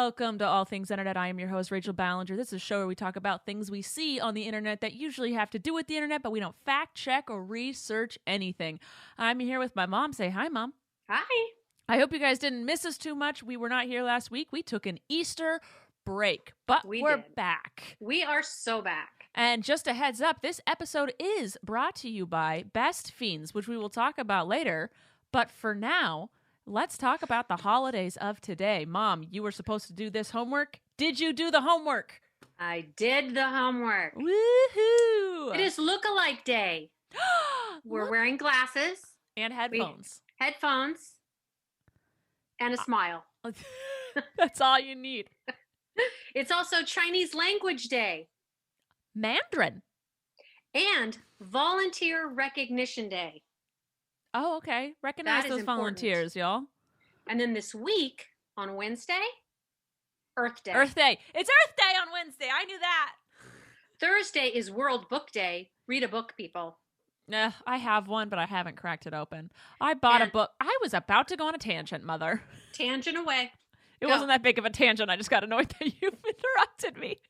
Welcome to All Things Internet. I am your host, Rachel Ballinger. This is a show where we talk about things we see on the internet that usually have to do with the internet, but we don't fact check or research anything. I'm here with my mom. Say hi, Mom. Hi. I hope you guys didn't miss us too much. We were not here last week. We took an Easter break, but we're back. We are so back. And just a heads up, this episode is brought to you by Best Fiends, which we will talk about later. But for now, let's talk about the holidays of today. Mom, you were supposed to do this homework. Did you do the homework? I did the homework. Woohoo! It is look-alike day. We're wearing glasses. And headphones. Headphones. And a smile. That's all you need. It's also Chinese Language Day. Mandarin. And Volunteer Recognition Day. Oh, okay. Recognize those volunteers, y'all. And then this week, on Wednesday, Earth Day. Earth Day. It's Earth Day on Wednesday. I knew that. Thursday is World Book Day. Read a book, people. I have one, but I haven't cracked it open. I bought a book. I was about to go on a tangent, Mother. Tangent away. It wasn't that big of a tangent. I just got annoyed that you interrupted me.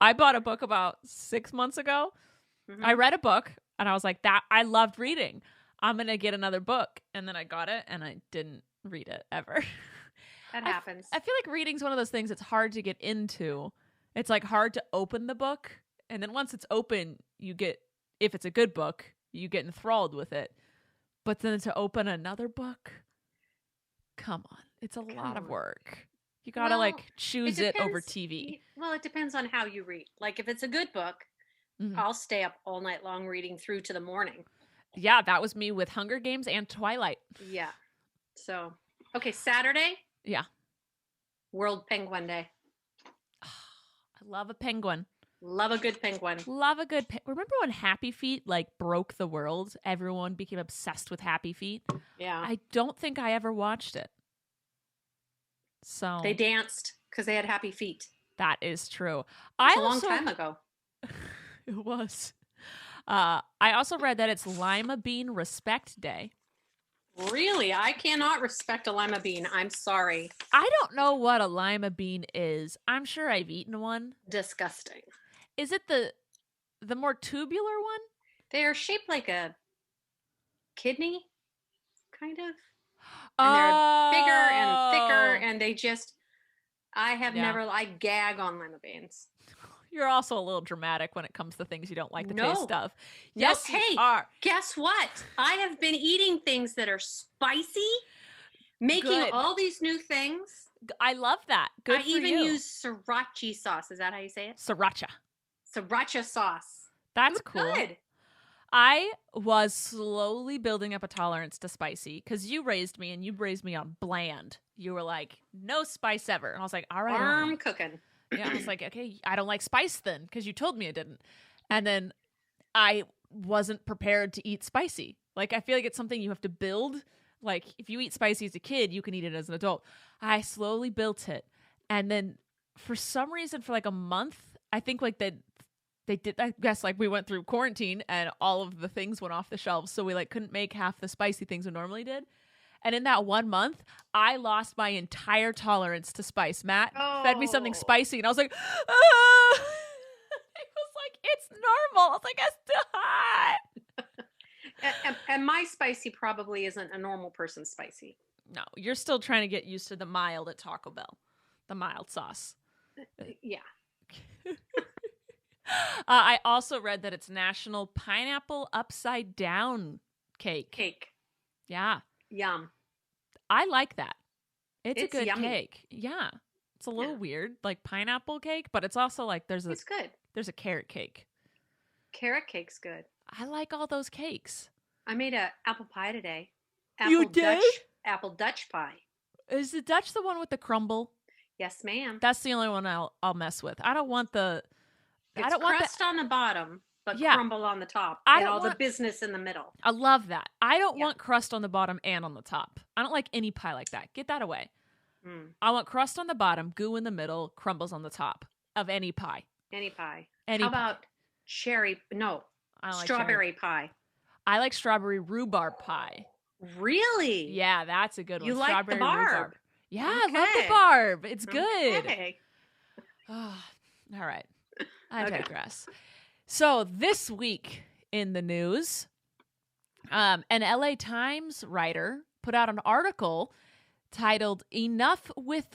I bought a book about 6 months ago. Mm-hmm. I read a book, and I was like, "That I loved reading. I'm going to get another book." And then I got it, and I didn't read it ever. That happens. I feel like reading's one of those things that's hard to get into. It's like hard to open the book. And then once it's open, you get, if it's a good book, you get enthralled with it. But then to open another book, come on. It's a lot of work. You got to choose it over TV. Well, it depends on how you read. Like if it's a good book, I'll stay up all night long reading through to the morning. Yeah, that was me with Hunger Games and Twilight. Yeah. So, okay, Saturday. Yeah. World Penguin Day. I love a penguin. Love a good penguin. Love a good Remember when Happy Feet broke the world? Everyone became obsessed with Happy Feet. Yeah. I don't think I ever watched it. So they danced because they had happy feet. That is true. A long time ago. It was. I also read that it's Lima Bean Respect Day. Really? I cannot respect a lima bean. I'm sorry. I don't know what a lima bean is. I'm sure I've eaten one. Disgusting. Is it the more tubular one? They are shaped like a kidney, kind of. And they're bigger and thicker, and they just, I gag on lima beans. You're also a little dramatic when it comes to things you don't like the taste of. Yes, you are. Guess what? I have been eating things that are spicy, making all these new things. I love that. Good for you. I even use sriracha sauce. Is that how you say it? Sriracha. Sriracha sauce. That's cool. Good. I was slowly building up a tolerance to spicy because you raised me on bland. You were like, no spice ever. And I was like, all right. Farm cooking. Yeah, I was like, okay, I don't like spice then because you told me I didn't. And then I wasn't prepared to eat spicy. Like, I feel like it's something you have to build. Like, if you eat spicy as a kid, you can eat it as an adult. I slowly built it. And then for some reason, for a month, I think they did, I guess we went through quarantine and all of the things went off the shelves. So we couldn't make half the spicy things we normally did. And in that 1 month, I lost my entire tolerance to spice. Matt fed me something spicy and I was like, ah! It was like, it's normal. I was like, it's too hot. And my spicy probably isn't a normal person's spicy. No, you're still trying to get used to the mild at Taco Bell. The mild sauce. Yeah. I also read that it's National Pineapple Upside Down Cake. Yeah. Yum. I like that. It's a good yummy. cake. Yeah. It's a little weird, like pineapple cake, but it's also it's good. There's a carrot cake. Carrot cake's good. I like all those cakes. I made a apple pie today. You did? Apple Dutch pie. Is the Dutch the one with the crumble? Yes, ma'am. That's the only one I'll mess with. I don't want the It's crust on the bottom, but crumble on the top. And all the business in the middle. I love that. I don't want crust on the bottom and on the top. I don't like any pie like that. Get that away. I want crust on the bottom, goo in the middle, crumbles on the top of any pie. Any pie. How about strawberry pie? I like strawberry rhubarb pie. Really? Yeah, that's a good one. You like strawberry the barb? Rhubarb. Yeah, I love the barb. It's good. Okay. Oh, all right. I digress. So this week in the news, an LA Times writer put out an article titled "Enough with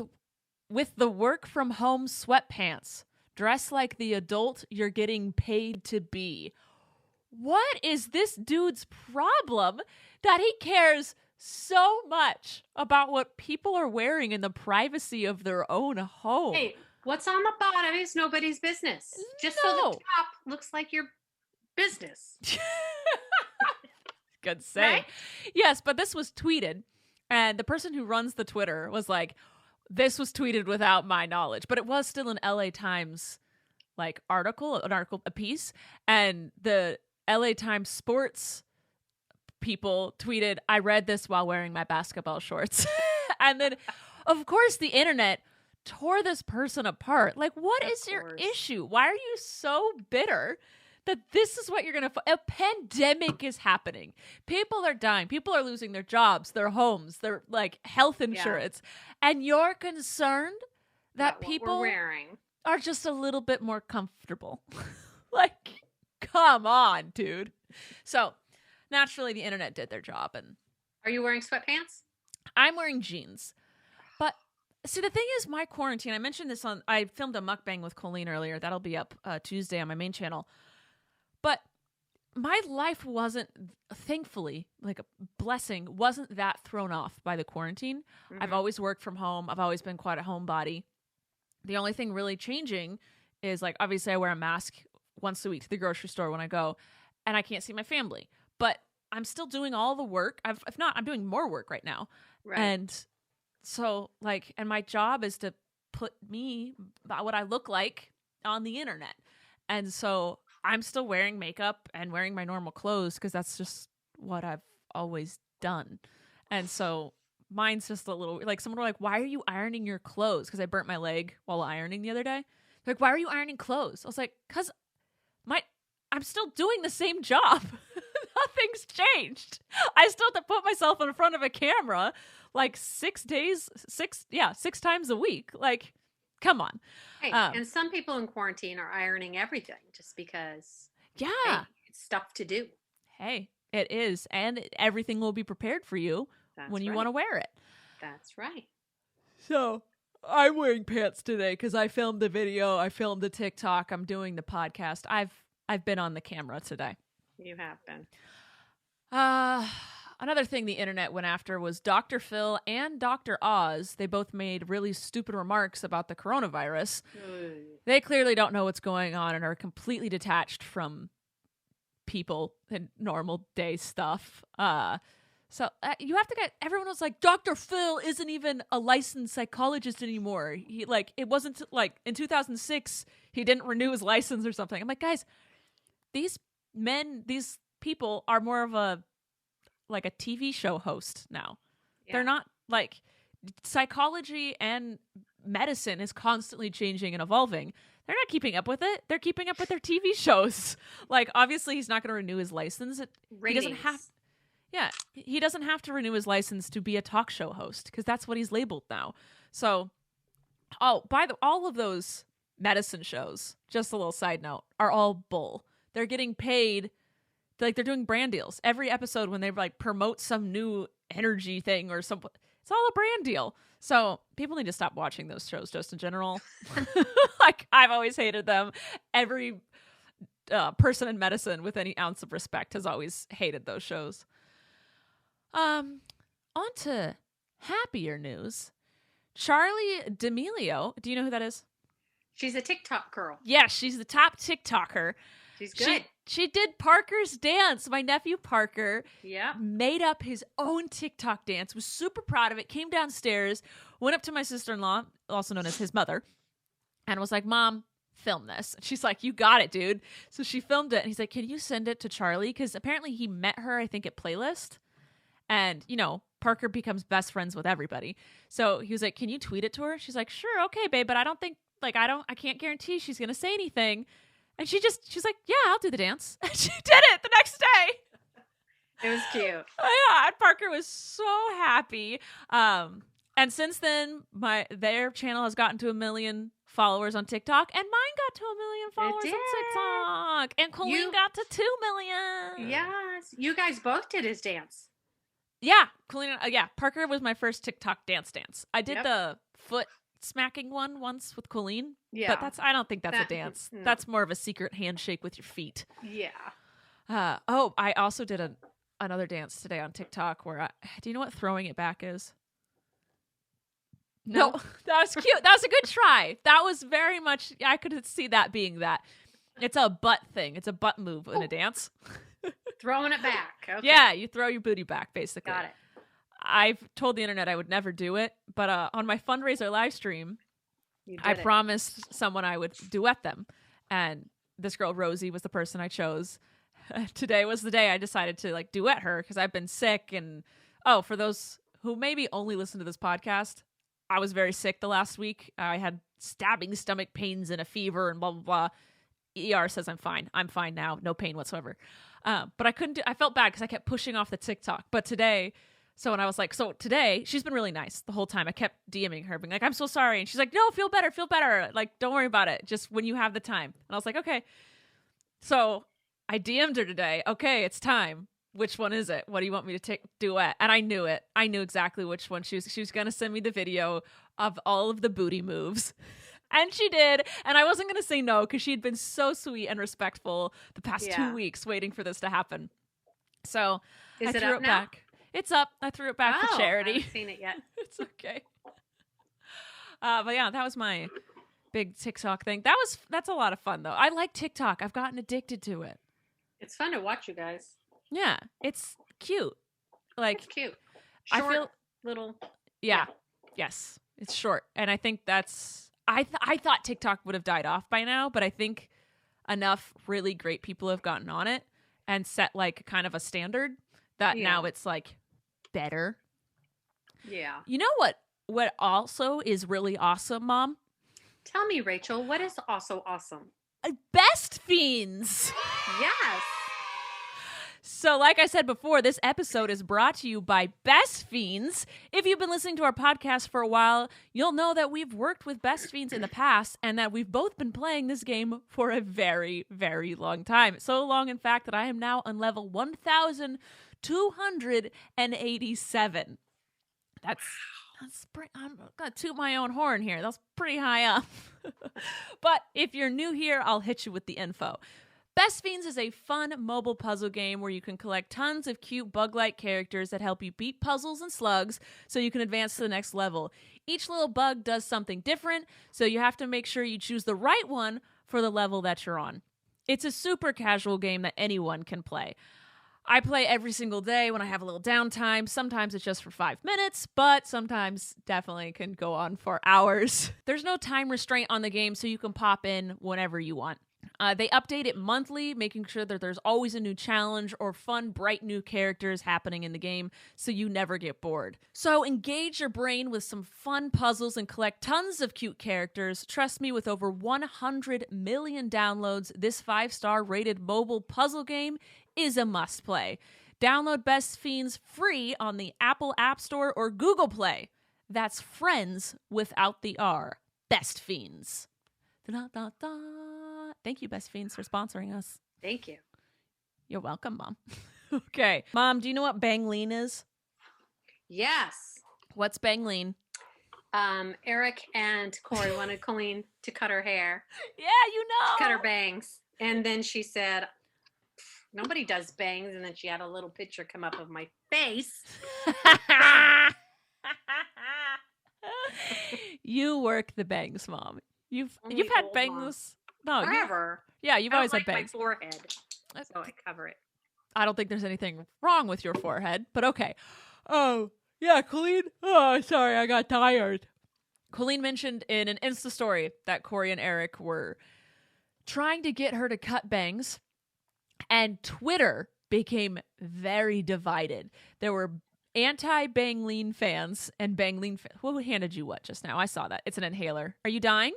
the work from home sweatpants. Dress like the adult you're getting paid to be." What is this dude's problem that he cares so much about what people are wearing in the privacy of their own home? Hey, what's on the bottom is nobody's business. Just so the top looks like your business. Good saying. Right? Yes, but this was tweeted, and the person who runs the Twitter was like, this was tweeted without my knowledge, but it was still an LA Times a piece, and the LA Times sports people tweeted, "I read this while wearing my basketball shorts." And then, of course, the internet tore this person apart. Like, what is your issue? Why are you so bitter that this is what you're going to... A pandemic is happening. People are dying. People are losing their jobs, their homes, their, like, health insurance. Yeah. And you're concerned that people are just a little bit more comfortable. Like, come on, dude. So, naturally, the internet did their job. And are you wearing sweatpants? I'm wearing jeans. But, see, the thing is, my quarantine, I mentioned this I filmed a mukbang with Colleen earlier. That'll be up Tuesday on my main channel. But my life wasn't, thankfully, like a blessing, wasn't that thrown off by the quarantine. Mm-hmm. I've always worked from home. I've always been quite a homebody. The only thing really changing is, like, obviously I wear a mask once a week to the grocery store when I go, and I can't see my family. But I'm still doing all the work. If not, I'm doing more work right now. Right. And so, like, and my job is to put what I look like on the internet. And so I'm still wearing makeup and wearing my normal clothes because that's just what I've always done. And so mine's just a little, like, someone were like, "Why are you ironing your clothes?" Because I burnt my leg while ironing the other day. They're like, "Why are you ironing clothes?" I was like, because I'm still doing the same job. Nothing's changed. I still have to put myself in front of a camera like 6 times a week. Like, come on. Hey, and some people in quarantine are ironing everything just because hey, it's stuff to do. Hey, it is. And everything will be prepared for you when you want to wear it. That's right. So I'm wearing pants today because I filmed the video. I filmed the TikTok. I'm doing the podcast. I've been on the camera today. You have been. Another thing the internet went after was Dr. Phil and Dr. Oz. They both made really stupid remarks about the coronavirus. They clearly don't know what's going on and are completely detached from people and normal day stuff. So you have to get, everyone was like, Dr. Phil isn't even a licensed psychologist anymore. It wasn't like in 2006, he didn't renew his license or something. I'm like, guys, these people are more of a TV show host now. Yeah. They're not like, psychology and medicine is constantly changing and evolving. They're not keeping up with it. They're keeping up with their TV shows. Like, obviously he's not going to renew his license. He doesn't have to renew his license to be a talk show host because that's what he's labeled now. So, all of those medicine shows, just a little side note, are all bull. They're getting paid, like, they're doing brand deals every episode when they like promote some new energy thing or something. It's all a brand deal. So people need to stop watching those shows just in general. Like, I've always hated them. Every person in medicine with any ounce of respect has always hated those shows. On to happier news. Charli D'Amelio. Do you know who that is? She's a TikTok girl. Yeah, she's the top TikToker. She's good. She did Parker's dance. My nephew Parker made up his own TikTok dance, was super proud of it, came downstairs, went up to my sister-in-law, also known as his mother, and was like, "Mom, film this." She's like, "You got it, dude." So she filmed it, and he's like, "Can you send it to Charli?" Because apparently he met her, I think, at Playlist. And, Parker becomes best friends with everybody. So he was like, "Can you tweet it to her?" She's like, "Sure, okay, babe, but I don't think, I can't guarantee she's going to say anything." And she's like, "Yeah, I'll do the dance." And she did it the next day. It was cute. Yeah, and Parker was so happy. And since then, their channel has gotten to 1 million followers on TikTok, and mine got to 1 million followers on TikTok, and Colleen got to 2 million. Yes, you guys both did his dance. Yeah, Colleen. Yeah, Parker was my first TikTok dance. I did the foot smacking one once with Colleen. Yeah, but I don't think that's a dance. No. That's more of a secret handshake with your feet. Yeah. I also did another dance today on TikTok where do you know what throwing it back is? No, that was cute. That was a good try. That was very much, I could see that being that. It's a butt thing. It's a butt move in a dance. Throwing it back. Okay. Yeah, you throw your booty back, basically. Got it. I've told the internet I would never do it, but on my fundraiser live stream, I promised someone I would duet them. And this girl, Rosie, was the person I chose. Today was the day I decided to duet her because I've been sick. And for those who maybe only listen to this podcast, I was very sick the last week. I had stabbing stomach pains and a fever and blah, blah, blah. ER says I'm fine. I'm fine now. No pain whatsoever. But I couldn't I felt bad because I kept pushing off the TikTok. But today, today, she's been really nice the whole time. I kept DMing her, being like, I'm so sorry. And she's like, no, feel better. Don't worry about it. Just when you have the time. And I was like, okay. So I DM'd her today. Okay, it's time. Which one is it? What do you want me to duet? And I knew it. I knew exactly which one. She was going to send me the video of all of the booty moves. And she did. And I wasn't going to say no because she had been so sweet and respectful the past 2 weeks waiting for this to happen. So I threw it back. It's up. I threw it back for charity. I haven't seen it yet. It's okay. But yeah, that was my big TikTok thing. That's a lot of fun, though. I like TikTok. I've gotten addicted to it. It's fun to watch you guys. Yeah, it's cute. It's cute. Short, I feel little. Yeah. Yes, it's short, and I think that's. I thought TikTok would have died off by now, but I think enough really great people have gotten on it and set kind of a standard that now it's better. Yeah. You know what also is really awesome, Mom? Tell me, Rachel, what is also awesome? Best Fiends. Yes. So like I said before, this episode is brought to you by Best Fiends. If you've been listening to our podcast for a while, you'll know that we've worked with Best Fiends in the past and that we've both been playing this game for a very, very long time. So long, in fact, that I am now on level 1,287. I'm going to toot my own horn here. That's pretty high up. But if you're new here, I'll hit you with the info. Best Fiends is a fun mobile puzzle game where you can collect tons of cute bug-like characters that help you beat puzzles and slugs so you can advance to the next level. Each little bug does something different, so you have to make sure you choose the right one for the level that you're on. It's a super casual game that anyone can play. I play every single day when I have a little downtime. Sometimes it's just for 5 minutes, but sometimes definitely can go on for hours. There's no time restraint on the game, so you can pop in whenever you want. They update it monthly, making sure that there's always a new challenge or fun, bright new characters happening in the game, so you never get bored. So engage your brain with some fun puzzles and collect tons of cute characters. Trust me, with over 100 million downloads, this 5-star rated mobile puzzle game is a must-play. Download Best Fiends free on the Apple App Store or Google Play. That's friends without the R. Best Fiends. Da-da-da-da. Thank you, Best Fiends, for sponsoring us. Thank you. You're welcome, Mom. Okay. Mom, do you know what Bangleen is? Yes. What's Bangleen? Eric and Corey wanted Colleen to cut her hair. Yeah, you know. To cut her bangs. And then she said, nobody does bangs. And then she had a little picture come up of my face. You work the bangs, Mom. You've had bangs. No, forever. Yeah, you've always had bangs. My forehead, so I cover it. I don't think there's anything wrong with your forehead, but okay. Oh, yeah, Colleen. Oh, sorry, I got tired. Colleen mentioned in an Insta story that Corey and Eric were trying to get her to cut bangs, and Twitter became very divided. There were anti-Bangleen fans and Bangleen fans. Who handed you what just now? I saw that. It's an inhaler. Are you dying?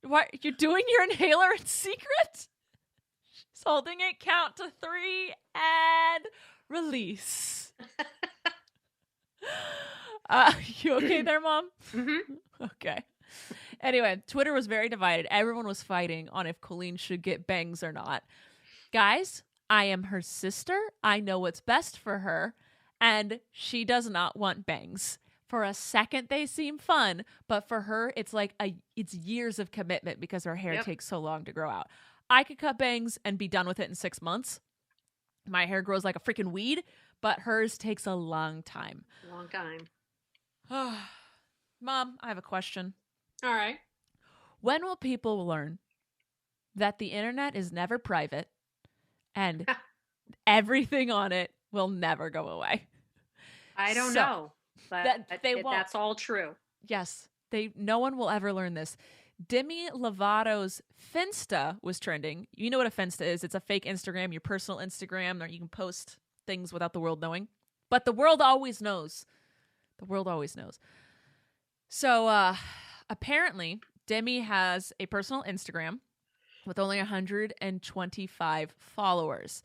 What? You're doing your inhaler in secret? She's holding it. Count to 3 and release. You okay there, Mom? Mm-hmm. Okay. Anyway, Twitter was very divided. Everyone was fighting on if Colleen should get bangs or not. Guys, I am her sister. I know what's best for her, and she does not want bangs. For a second, they seem fun, but for her, it's like it's years of commitment because her hair takes so long to grow out. I could cut bangs and be done with it in 6 months. My hair grows like a freaking weed, but hers takes a long time. Long time. Mom, I have a question. All right. When will people learn that the internet is never private and everything on it will never go away? I don't know, but that's all true. Yes, no one will ever learn this. Demi Lovato's Finsta was trending. You know what a Finsta is? It's a fake Instagram, your personal Instagram, where you can post things without the world knowing. But the world always knows. The world always knows. So apparently, Demi has a personal Instagram with only 125 followers.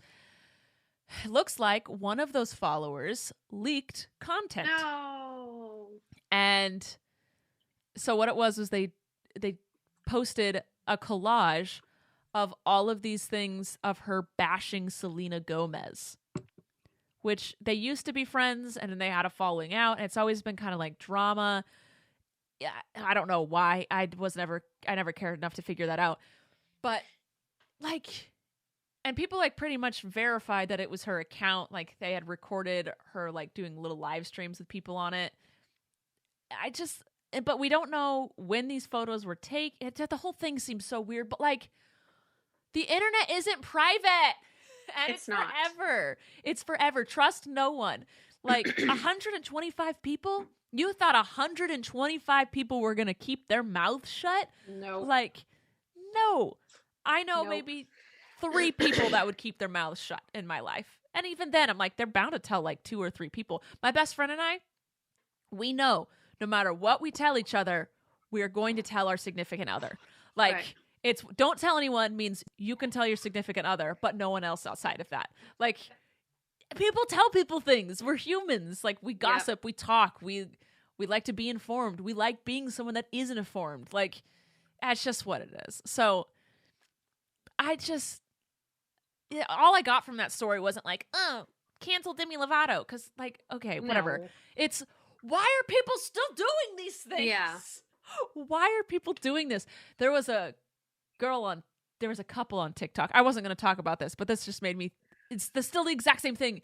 It looks like one of those followers leaked content. No. And so what it was they posted a collage of all of these things of her bashing Selena Gomez, which they used to be friends and then they had a falling out. And it's always been kind of like drama. Yeah, I don't know why. I never cared enough to figure that out. But like, and people like pretty much verified that it was her account. Like they had recorded her like doing little live streams with people on it. But we don't know when these photos were taken. The whole thing seems so weird, but like the internet isn't private. And it's not. Forever. It's forever. Trust no one. Like 125 people? You thought 125 people were going to keep their mouths shut? No. Like, no. I know maybe 3 people that would keep their mouths shut in my life. And even then, I'm like, they're bound to tell like 2 or 3 people. My best friend and I, we know no matter what we tell each other, we are going to tell our significant other. Like, right. It's don't tell anyone means you can tell your significant other, but no one else outside of that. Like, people tell people things. We're humans. Like, we gossip, we talk, we like to be informed. We like being someone that isn't informed. Like, that's just what it is. So, all I got from that story wasn't like, oh, cancel Demi Lovato. Because, like, okay, whatever. No. It's, why are people still doing these things? Yeah. Why are people doing this? There was a couple on TikTok. I wasn't going to talk about this, but this just made me, it's still the exact same thing.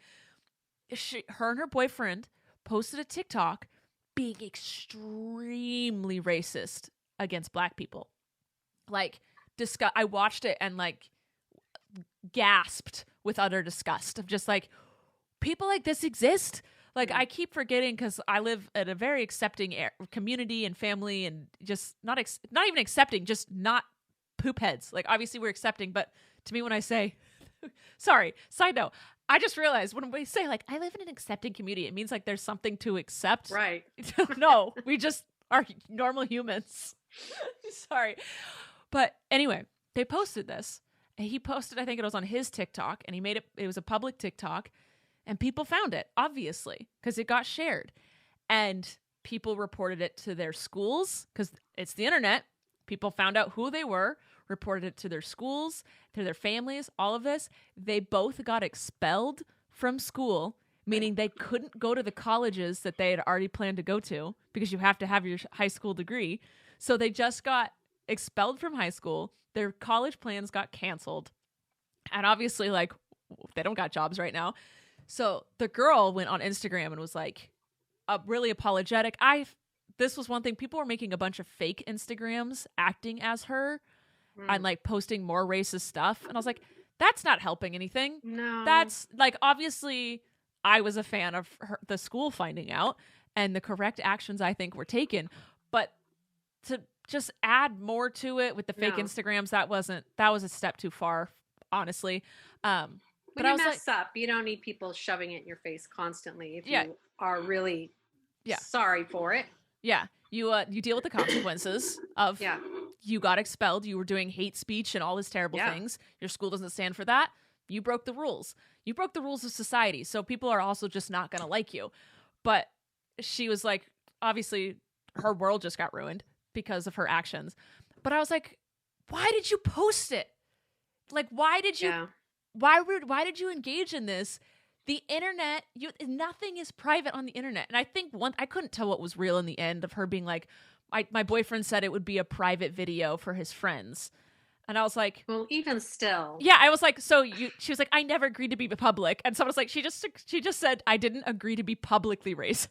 Her and her boyfriend posted a TikTok being extremely racist against Black people. Like, I watched it and like gasped with utter disgust of just like, people like this exist. Like, I keep forgetting because I live in a very accepting community and family, and just not even accepting, just not poop heads. Like, obviously we're accepting, but to me when I say, sorry, side note, I just realized when we say like, I live in an accepting community, it means like there's something to accept. Right. No, we just are normal humans. Sorry. But anyway, they posted this. And he posted, I think it was on his TikTok, and he made it was a public TikTok. And people found it, obviously, because it got shared. And people reported it to their schools, because it's the internet. People found out who they were, reported it to their schools, to their families, all of this. They both got expelled from school, meaning they couldn't go to the colleges that they had already planned to go to, because you have to have your high school degree. So they just got expelled from high school. Their college plans got canceled. And obviously, like, they don't got jobs right now. So the girl went on Instagram and was like, really apologetic. This was one thing. People were making a bunch of fake Instagrams acting as her and like posting more racist stuff. And I was like, that's not helping anything. No. That's like, obviously I was a fan of the school finding out and the correct actions I think were taken. But to just add more to it with the fake Instagrams, that was a step too far, honestly. When you mess up, you don't need people shoving it in your face constantly if you are really sorry for it. Yeah. You deal with the consequences of you got expelled, you were doing hate speech and all these terrible things. Your school doesn't stand for that. You broke the rules. You broke the rules of society. So people are also just not going to like you. But she was like, obviously her world just got ruined because of her actions. But I was like, why did you post it? Like, why did you why did you engage in this? The internet, nothing is private on the internet. And I think I couldn't tell what was real in the end of her being like, my boyfriend said it would be a private video for his friends. And I was like, well, even still. Yeah, I was like, she was like, I never agreed to be public. And someone was like, she just said, I didn't agree to be publicly racist.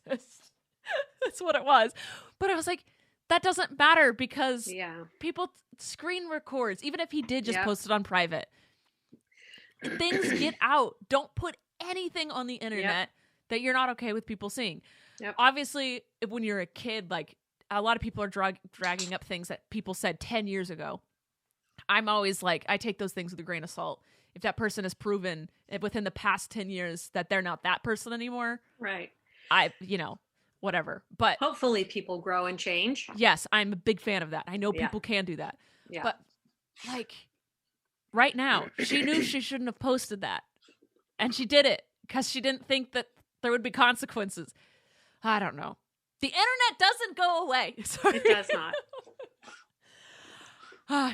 That's what it was. But I was like, that doesn't matter because people screen records, even if he did just post it on private. Things get out. Don't put anything on the internet that you're not okay with people seeing. Yep. Obviously, when you're a kid, like a lot of people are dragging up things that people said 10 years ago. I'm always like, I take those things with a grain of salt. If that person has proven within the past 10 years that they're not that person anymore. Right. Whatever. But hopefully people grow and change. Yes, I'm a big fan of that. I know people can do that. Yeah. But like right now, she knew she shouldn't have posted that. And she did it because she didn't think that there would be consequences. I don't know. The internet doesn't go away. Sorry. It does not.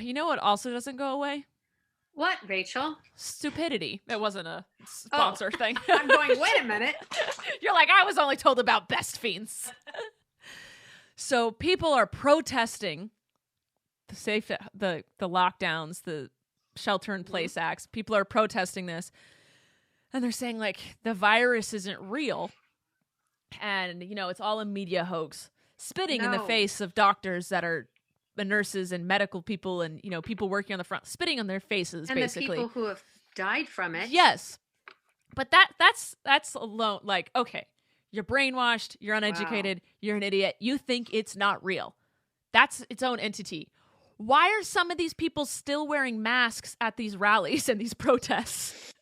You know what also doesn't go away? What, Rachel? Stupidity. It wasn't a sponsor thing. I'm going, wait a minute. You're like, I was only told about best fiends. So people are protesting the lockdowns, the shelter in place acts. People are protesting this. And they're saying, like, the virus isn't real. And, it's all a media hoax. Spitting in the face of doctors that are nurses and medical people and, people working on the front, spitting on their faces, and basically. And the people who have died from it. Yes. But that's alone, like, okay, you're brainwashed, you're uneducated, you're an idiot, you think it's not real. That's its own entity. Why are some of these people still wearing masks at these rallies and these protests?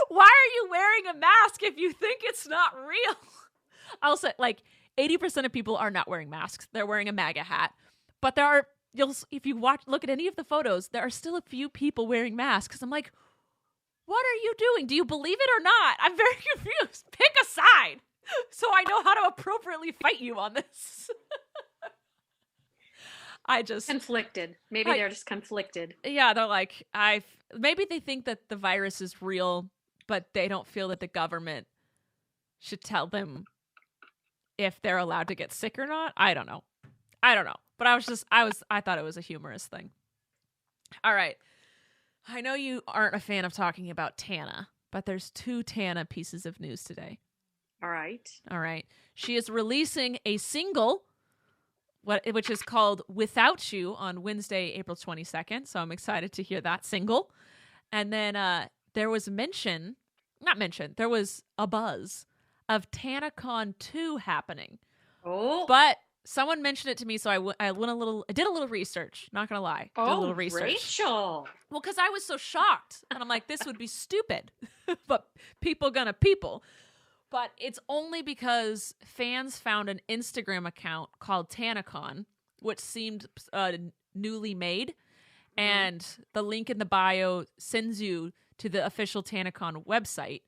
Why are you wearing a mask if you think it's not real? I'll say, like, 80% of people are not wearing masks. They're wearing a MAGA hat. But if you look at any of the photos, there are still a few people wearing masks. I'm like, what are you doing? Do you believe it or not? I'm very confused. Pick a side so I know how to appropriately fight you on this. Conflicted. Maybe they're just conflicted. Yeah, they're like, maybe they think that the virus is real, but they don't feel that the government should tell them if they're allowed to get sick or not. I don't know. But I thought it was a humorous thing. All right. I know you aren't a fan of talking about Tana, but there's 2 Tana pieces of news today. All right. She is releasing a single, which is called Without You, on Wednesday, April 22nd. So I'm excited to hear that single. And then there was there was a buzz of TanaCon 2 happening. Oh. But someone mentioned it to me, so I did a little research. Not gonna lie, did a little research. Rachel. Well, because I was so shocked, and I'm like, this would be stupid, but people. But it's only because fans found an Instagram account called TanaCon, which seemed newly made, and the link in the bio sends you to the official TanaCon website.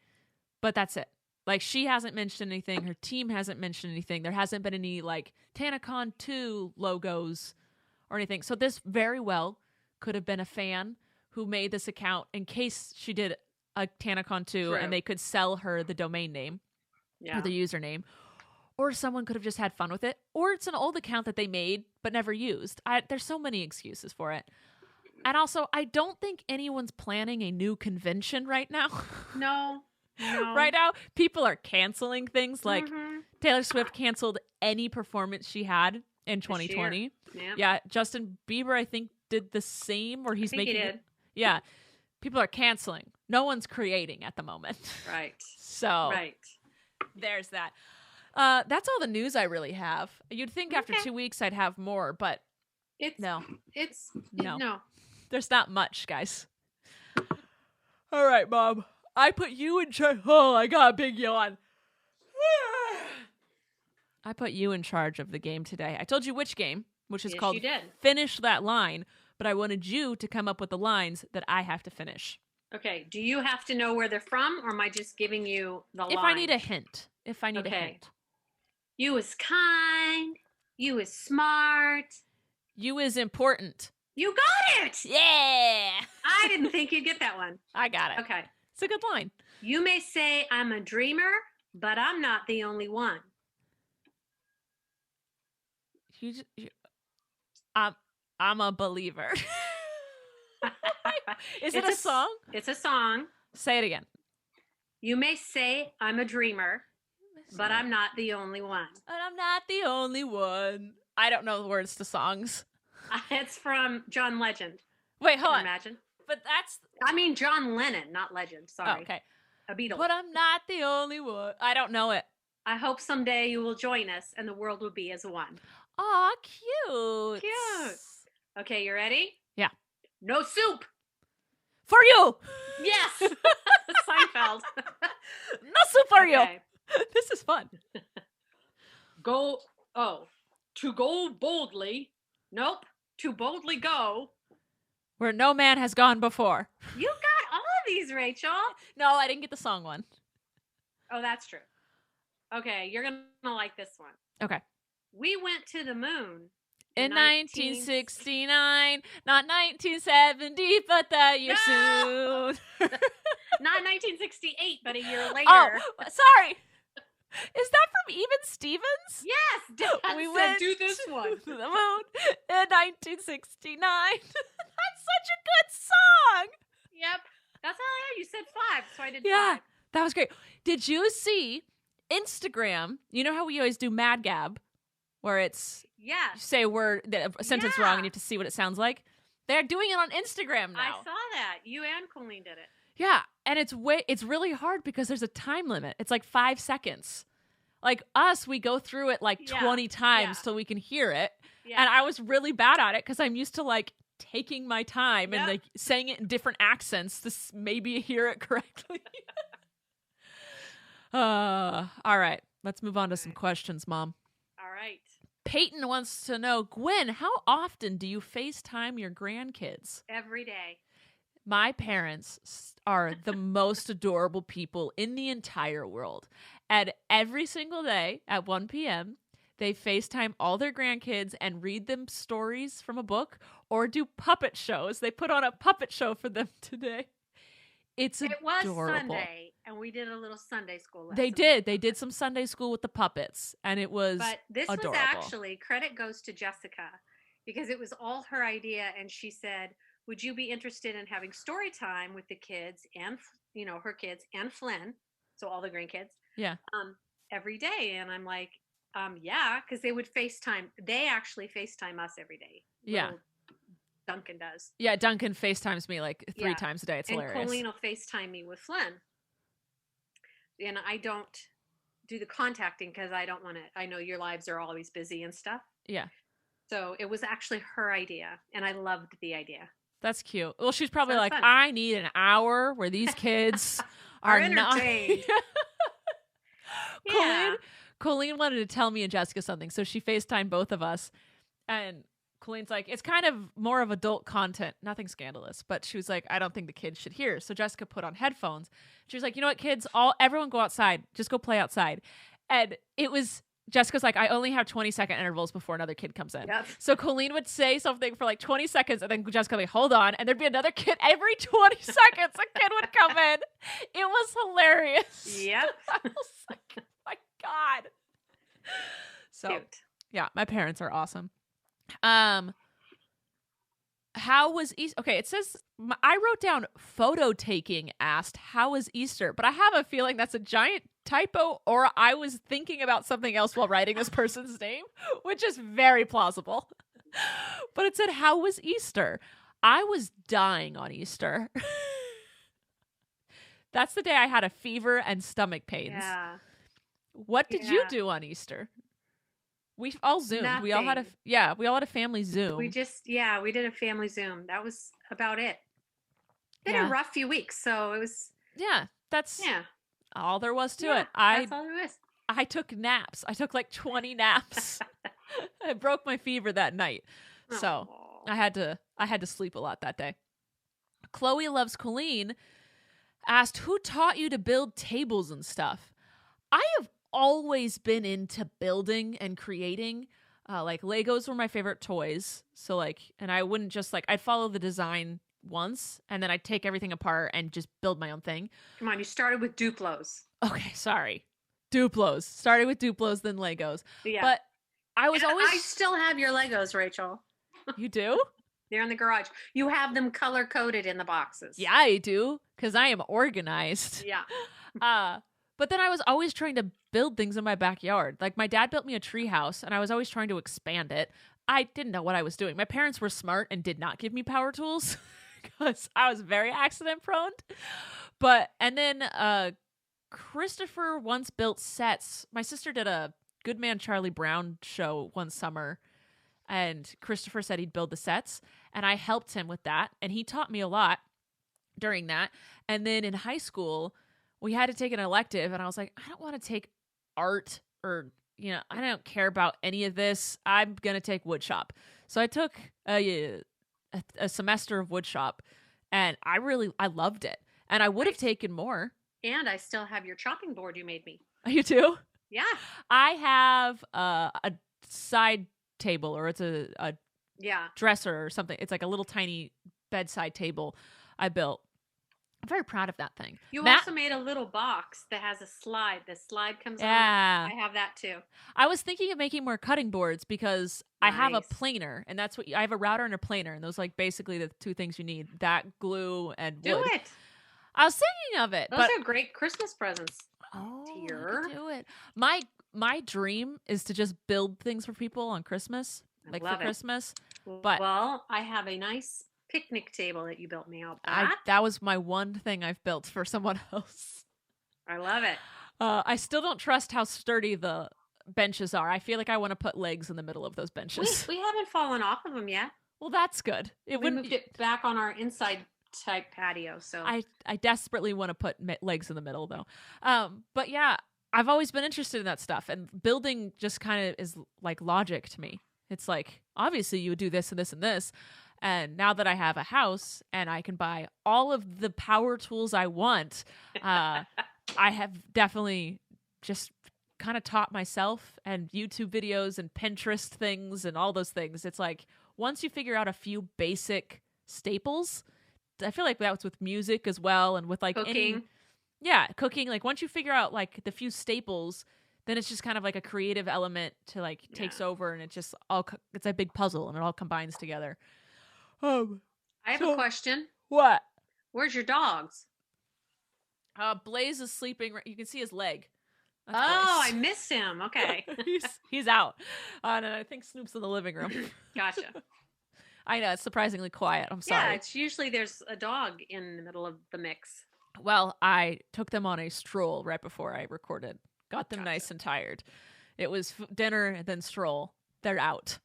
But that's it. Like, she hasn't mentioned anything. Her team hasn't mentioned anything. There hasn't been any, like, TanaCon 2 logos or anything. So this very well could have been a fan who made this account in case she did a TanaCon 2 and they could sell her the domain name or the username. Or someone could have just had fun with it. Or it's an old account that they made but never used. There's so many excuses for it. And also, I don't think anyone's planning a new convention right now. No. Right now, people are canceling things. Like Taylor Swift canceled any performance she had in 2020. Yeah, Justin Bieber, I think, did the same, or he's making it. Yeah, people are canceling. No one's creating at the moment. Right. So there's that. That's all the news I really have. You'd think after 2 weeks I'd have more, but no. There's not much, guys. All right, Mom. I put you in charge. Oh, I got a big yawn. I put you in charge of the game today. I told you which game, which is called Finish That Line, but I wanted you to come up with the lines that I have to finish. Okay. Do you have to know where they're from, or am I just giving you the line? If I need a hint. A hint. You was kind U is smart. U is important. You got it! Yeah! I didn't think you'd get that one. I got it. Okay. It's a good line. You may say I'm a dreamer, but I'm not the only one. I'm a believer. Is it a song? It's a song. Say it again. You may say I'm a dreamer, but I'm not the only one. But I'm not the only one. I don't know the words to songs. It's from John Legend. Wait, hold on. Imagine. But that's... I mean John Lennon, not Legend. Sorry. Oh, okay. A Beatle. But I'm not the only one. I don't know it. I hope someday you will join us and the world will be as one. Aw, cute. Cute. Okay, you ready? Yeah. No soup. For you. Yes. Seinfeld. No soup for you. This is fun. To go boldly. Nope. To boldly go. Where no man has gone before. You got all of these, Rachel. No, I didn't get the song one. Oh, that's true. Okay, you're going to like this one. Okay. We went to the moon. In 1969, not 1970, but that year soon. Not 1968, but a year later. Oh, sorry. Is that from Even Stevens? Yes. Dad we said, went do this one. to the moon in 1969. That's such a good song. Yep. That's all I had. You said 5, so I did 5. That was great. Did you see Instagram? You know how we always do Mad Gab, where it's you say a word, a sentence wrong, and you have to see what it sounds like. They're doing it on Instagram now. I saw that. You and Colleen did it. Yeah, and it's really hard because there's a time limit. It's like 5 seconds. Like us, we go through it like 20 times till we can hear it. Yeah. And I was really bad at it because I'm used to like taking my time and like saying it in different accents to maybe hear it correctly. All right, let's move on to some questions, Mom. All right. Peyton wants to know, Gwen, how often do you FaceTime your grandkids? Every day. My parents are the most adorable people in the entire world. And every single day at 1 p.m., they FaceTime all their grandkids and read them stories from a book or do puppet shows. They put on a puppet show for them today. It was Sunday, and we did a little Sunday school lesson. They did. They did some Sunday school with the puppets, and it was But this adorable. Was actually, credit goes to Jessica, because it was all her idea, and she said, would you be interested in having story time with the kids and, her kids and Flynn, so all the grandkids, every day? And I'm like, yeah, because they would FaceTime. They actually FaceTime us every day. Yeah. Duncan does. Yeah, Duncan FaceTimes me like 3 times a day. It's hilarious. And Colleen will FaceTime me with Flynn. And I don't do the contacting because I don't want to. I know your lives are always busy and stuff. Yeah. So it was actually her idea, and I loved the idea. That's cute. Well, she's probably like, fun. I need an hour where these kids are entertained. Colleen wanted to tell me and Jessica something, so she FaceTimed both of us. And Colleen's like, it's kind of more of adult content, nothing scandalous. But she was like, I don't think the kids should hear. So Jessica put on headphones. She was like, you know what, kids, everyone go outside. Just go play outside. And it was, Jessica's like, I only have 20-second intervals before another kid comes in. Yep. So Colleen would say something for like 20 seconds, and then Jessica would be like, hold on. And there'd be another kid every 20 seconds. A kid would come in. It was hilarious. Yep. I was like, oh my God. So, cute. Yeah, my parents are awesome. How was Easter? Okay, it says, I wrote down photo taking asked, how was Easter? But I have a feeling that's a giant typo, or I was thinking about something else while writing this person's name, which is very plausible. But it said, how was Easter? I was dying on Easter. That's the day I had a fever and stomach pains. Yeah. What did you do on Easter? We all Zoomed. Nothing. We all had a family Zoom. We did a family Zoom. That was about it. We had a rough few weeks, so it was. Yeah, that's all there was to it. That's all there is. I took naps. I took like 20 naps. I broke my fever that night, so I had to sleep a lot that day. Chloe Loves Colleen asked, who taught you to build tables and stuff? I have always been into building and creating. Like Legos were my favorite toys. So like, and I wouldn't just like, I'd follow the design once and then I'd take everything apart and just build my own thing. Come on, you started with Duplos. Okay, sorry. Duplos. Started with Duplos, then Legos. Yeah. But I was always... I still have your Legos, Rachel. You do? They're in the garage. You have them color-coded in the boxes. Yeah, I do, because I am organized. Yeah. But then I was always trying to build things in my backyard. Like, my dad built me a tree house, and I was always trying to expand it. I didn't know what I was doing. My parents were smart and did not give me power tools, because I was very accident-prone. And then Christopher once built sets. My sister did a Good Man Charlie Brown show one summer, and Christopher said he'd build the sets, and I helped him with that, and he taught me a lot during that. And then in high school, we had to take an elective, and I was like, I don't want to take art or, I don't care about any of this. I'm going to take woodshop. So I took a semester of woodshop, and I loved it, and I would have taken more. And I still have your chopping board you made me. You do? Yeah. I have a side table, or it's a dresser or something. It's like a little tiny bedside table I built. I'm very proud of that thing. You also made a little box that has a slide. The slide comes on. I have that too. I was thinking of making more cutting boards because I have a planer, and that's what I have, a router and a planer, and those like basically the two things you need: that, glue, and wood. Do it. I was thinking of it. Those are great Christmas presents. Oh, do it. My dream is to just build things for people on Christmas, like for Christmas. But I have a nice picnic table that you built me out. That was my one thing I've built for someone else. I love it. I still don't trust how sturdy the benches are. I feel like I want to put legs in the middle of those benches. We haven't fallen off of them yet. Well, that's good. We moved it back on our inside type patio, so I desperately want to put legs in the middle though. But yeah, I've always been interested in that stuff, and building just kind of is like logic to me. It's like, obviously you would do this and this and this, and now that I have a house and I can buy all of the power tools I want, I have definitely just kind of taught myself, and YouTube videos and Pinterest things and all those things. It's like, once you figure out a few basic staples, I feel like that was with music as well, and with like cooking. Cooking. Like once you figure out like the few staples, then it's just kind of like a creative element to like takes over, and it just it's a big puzzle, and it all combines together. I have a question. What? Where's your dogs? Blaze is sleeping. You can see his leg. That's Blaze. I missed him. Okay. he's out. And I think Snoop's in the living room. Gotcha. I know, it's surprisingly quiet. I'm sorry. Yeah, it's usually there's a dog in the middle of the mix. Well, I took them on a stroll right before I recorded. Got them nice and tired. It was dinner and then stroll. They're out.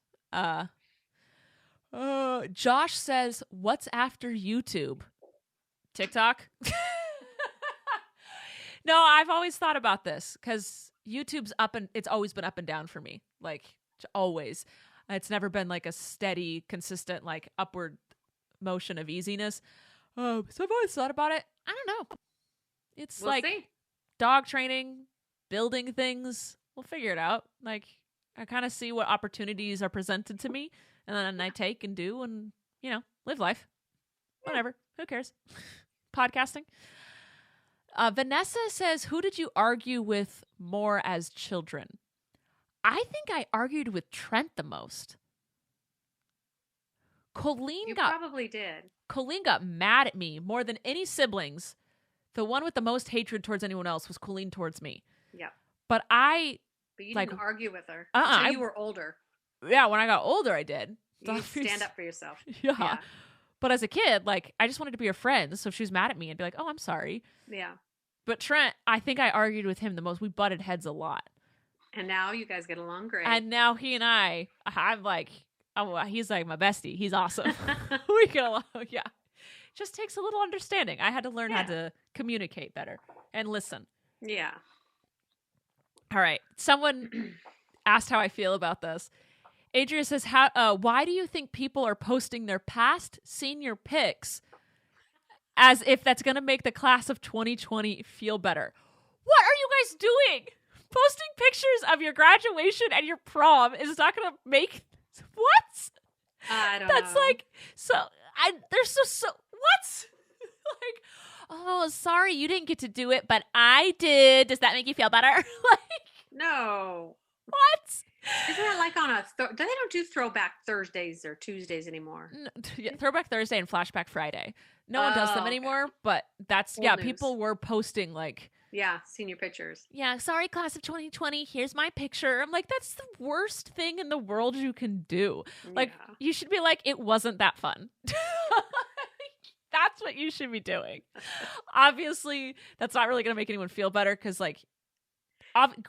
Josh says, what's after YouTube? TikTok? No, I've always thought about this because YouTube's it's always been up and down for me. Like, always. It's never been like a steady, consistent, like upward motion of easiness. So I've always thought about it. I don't know. It's we'll see. Dog training, building things. We'll figure it out. Like, I kind of see what opportunities are presented to me, and then I take and do and, live life. Whatever. Who cares? Podcasting. Vanessa says, who did you argue with more as children? I think I argued with Trent the most. Probably did. Colleen got mad at me more than any siblings. The one with the most hatred towards anyone else was Colleen towards me. Yeah. But you didn't argue with her until you were older. Yeah, when I got older, I did. You stand up for yourself. Yeah. But as a kid, I just wanted to be her friend. So if she was mad at me, I'd be like, oh, I'm sorry. Yeah. But Trent, I think I argued with him the most. We butted heads a lot. And now you guys get along great. And now he and I'm like, he's like my bestie. He's awesome. We get along. Yeah. Just takes a little understanding. I had to learn how to communicate better and listen. Yeah. All right. Someone asked how I feel about this. Adria says, why do you think people are posting their past senior pics as if that's going to make the class of 2020 feel better? What are you guys doing? Posting pictures of your graduation and your prom is not going to make what? I don't That's know. like they're so what? Like, oh, sorry you didn't get to do it, but I did. Does that make you feel better? Like, no. what? Isn't that like on a they don't do Throwback Thursdays or Tuesdays anymore? No, Throwback Thursday and Flashback Friday. No one does them anymore, but that's Old news. People were posting like, yeah, senior pictures. Yeah, sorry, class of 2020. Here's my picture. I'm like, that's the worst thing in the world you can do. Like, you should be like, it wasn't that fun. That's what you should be doing. Obviously, that's not really going to make anyone feel better because, like,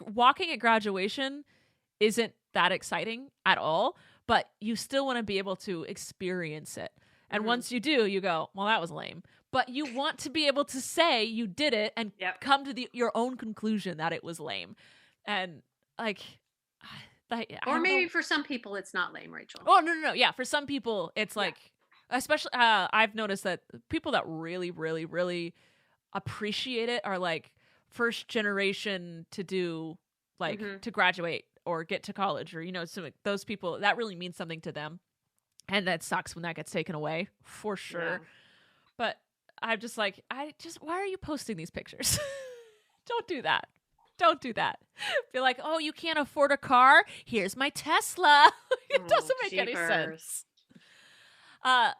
walking at graduation isn't that exciting at all, but you still want to be able to experience it. And once you do, you go, well, that was lame. But you want to be able to say you did it and come to your own conclusion that it was lame. And like, or maybe for some people it's not lame, Rachel. Oh, no. Yeah, for some people it's like, especially I've noticed that people that really, really, really appreciate it are like first generation to do like to graduate or get to college, or some those people that really means something to them. And that sucks when that gets taken away, for sure. Yeah. But I'm just like, why are you posting these pictures? Don't do that. Don't do that. Be like, oh, you can't afford a car? Here's my Tesla. It doesn't make any sense.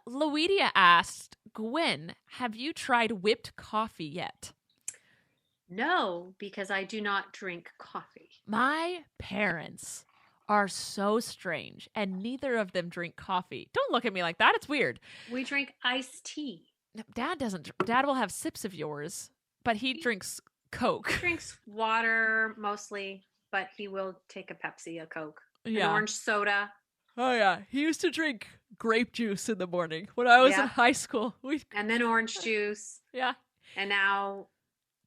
Loedia asked, Gwen, have you tried whipped coffee yet? No, because I do not drink coffee. My parents are so strange, and neither of them drink coffee. Don't look at me like that. It's weird. We drink iced tea. Dad doesn't. Dad will have sips of yours, but he drinks Coke. He drinks water mostly, but he will take a Pepsi, a Coke, an orange soda. Oh, yeah. He used to drink grape juice in the morning when I was in high school. And then orange juice. Yeah. And now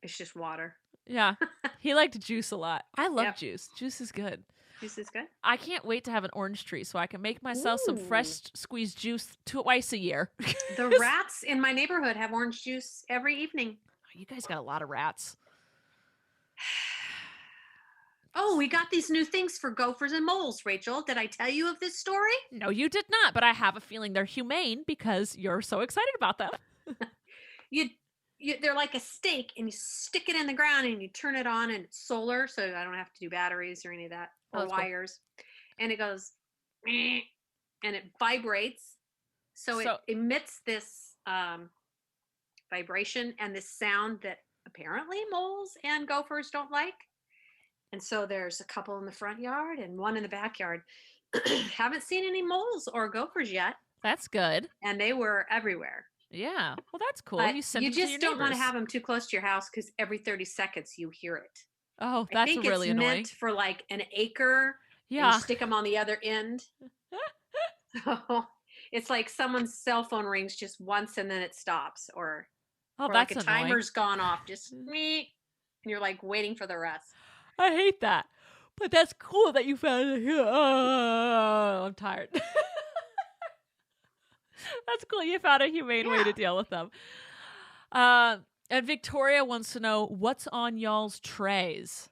it's just water. Yeah. He liked juice a lot. I love juice. Juice is good. Juice is good. I can't wait to have an orange tree so I can make myself some fresh squeezed juice twice a year. The rats in my neighborhood have orange juice every evening. Oh, you guys got a lot of rats. Oh, we got these new things for gophers and moles, Rachel. Did I tell you of this story? No, you did not, but I have a feeling they're humane because you're so excited about them. They're like a stake, and you stick it in the ground and you turn it on, and it's solar, so I don't have to do batteries or any of that, or wires. Cool. And it goes, and it vibrates. So it emits this vibration and this sound that apparently moles and gophers don't like. And so there's a couple in the front yard and one in the backyard. Haven't seen any moles or gophers yet. That's good. And they were everywhere. Yeah. Well, that's cool. You just don't want to have them too close to your house because every 30 seconds you hear it. Oh, that's really annoying. I think it's meant for like an acre. Yeah. And you stick them on the other end. So it's like someone's cell phone rings just once and then it stops. Or that's like a timer's gone off. Just me. And you're like waiting for the rest. I hate that. But that's cool that you found it here. Oh, I'm tired. That's cool. You found a humane way to deal with them. And Victoria wants to know, what's on y'all's trays?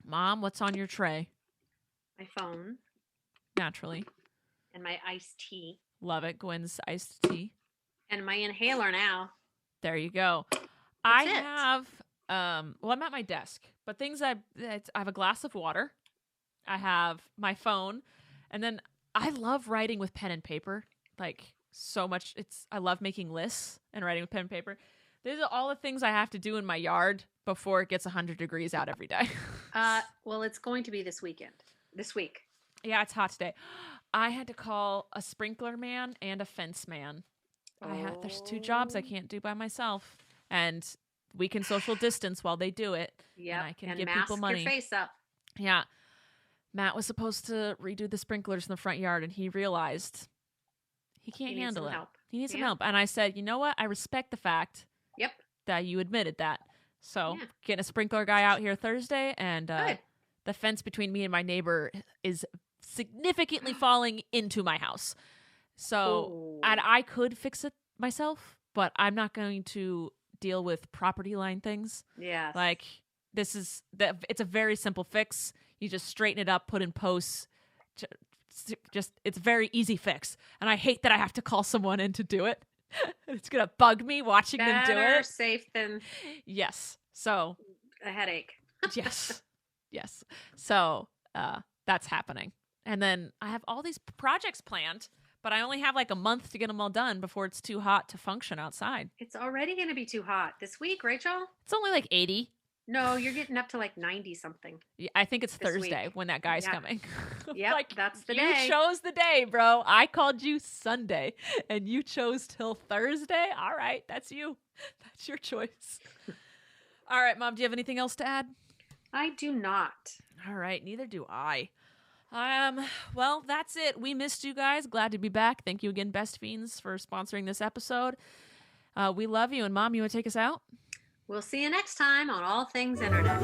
Mom, what's on your tray? My phone. Naturally. And my iced tea. Love it. Gwen's iced tea. And my inhaler now. There you go. I have, well, I'm at my desk, but I have a glass of water. I have my phone. And then I love writing with pen and paper. Like, so much. I love making lists and writing with pen and paper. These are all the things I have to do in my yard before it gets 100 degrees out every day. Well, it's going to be this week. Yeah, it's hot today. I had to call a sprinkler man and a fence man. There's 2 jobs I can't do by myself. And we can social distance while they do it. Yeah, and I can give people money. Your face up. Yeah. Matt was supposed to redo the sprinklers in the front yard, and he realized he can't handle it. He needs some help. And I said, you know what? I respect the fact that you admitted that. So getting a sprinkler guy out here Thursday, and the fence between me and my neighbor is significantly falling into my house. So, and I could fix it myself, but I'm not going to deal with property line things. Yeah. Like, it's a very simple fix. You just straighten it up, put in posts. Just it's a very easy fix. And I hate that I have to call someone in to do it. It's gonna bug me watching them do Better it. safe than Yes. So a headache. yes. So that's happening. And then I have all these projects planned, but I only have like a month to get them all done before it's too hot to function outside. It's already going to be too hot this week, Rachel. It's only like 80. No, you're getting up to like 90 something. Yeah, I think it's Thursday when that guy's coming. Yeah, like, that's the you day. You chose the day, bro. I called you Sunday, and you chose till Thursday? All right, that's you. That's your choice. All right, Mom, do you have anything else to add? I do not. All right, neither do I. Well, that's it. We missed you guys. Glad to be back. Thank you again, Best Fiends, for sponsoring this episode. We love you. And Mom, you want to take us out? We'll see you next time on All Things Internet.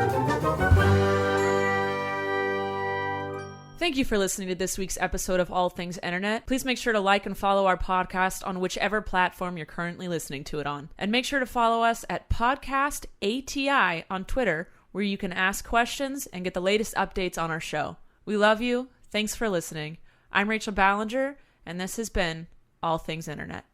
Thank you for listening to this week's episode of All Things Internet. Please make sure to like and follow our podcast on whichever platform you're currently listening to it on. And make sure to follow us at Podcast ATI on Twitter, where you can ask questions and get the latest updates on our show. We love you. Thanks for listening. I'm Rachel Ballinger, and this has been All Things Internet.